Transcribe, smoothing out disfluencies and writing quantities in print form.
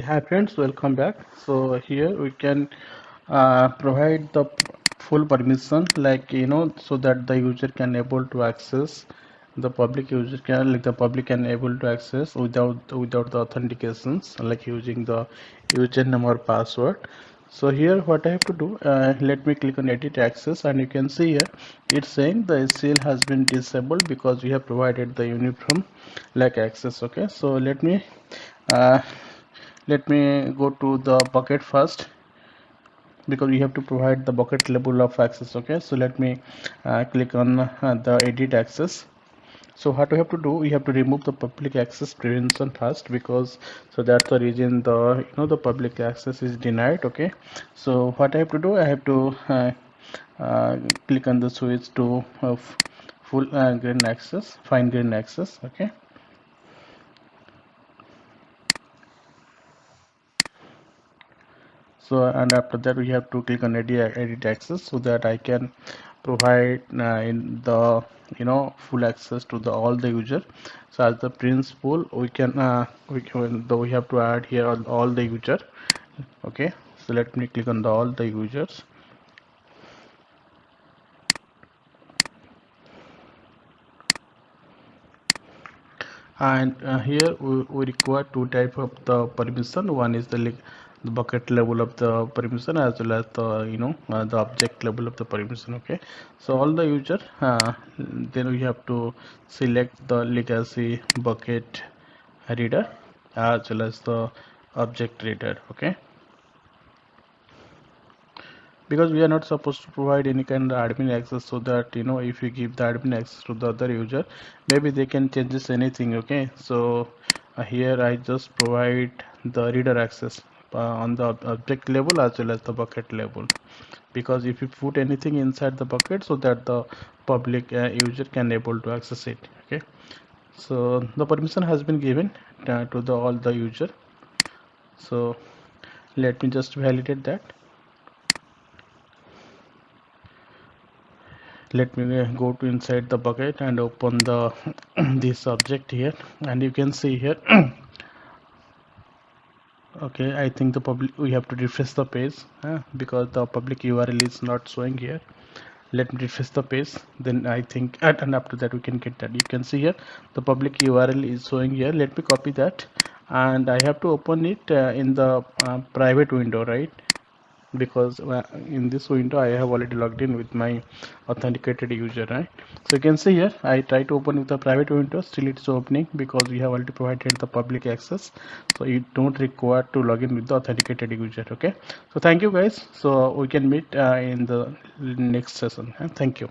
Hi friends, welcome back. So here we can provide the full permission, like so that the user can able to access, the public user can, like the public can able to access without the authentications, like using the username or password. So here what I have to do, let me click on edit access, and you can see here it's saying the SCL has been disabled because we have provided the uniform like access. Okay, so uh, let me go to the bucket first, because we have to provide the bucket level of access. Okay, so let me click on the edit access. So what we have to do, we have to remove the public access prevention first, because so that's the reason the public access is denied. Okay, so what I have to do, I have to click on the switch to full grain access, fine grain access. Okay, so and after that we have to click on edit access, so that I can provide in the full access to the all the user. So as the principal, we have to add here all the user. Okay, so let me click on the all the users, and here we require two type of the permission. One is the bucket level of the permission, as well as the the object level of the permission. Okay, so all the user, then we have to select the legacy bucket reader as well as the object reader. Okay, because we are not supposed to provide any kind of admin access, so that if you give the admin access to the other user, maybe they can changes anything. Okay, so here I just provide the reader access on the object level as well as the bucket level, because if you put anything inside the bucket, so that the public user can able to access it. Okay, so the permission has been given to the all the user. So let me just validate that. Let me go to inside the bucket and open the this object here, and you can see here. Okay, I think the public, we have to refresh the page because the public URL is not showing here. Let me refresh the page, then I think, and after that we can get that. You can see here the public URL is showing here. Let me copy that, and I have to open it in the private window, right? Because in this window I have already logged in with my authenticated user, right? So you can see here I try to open with the private window, still it's opening, because we have already provided the public access, so you don't require to log in with the authenticated user. Okay, so thank you guys, so we can meet in the next session. Thank you.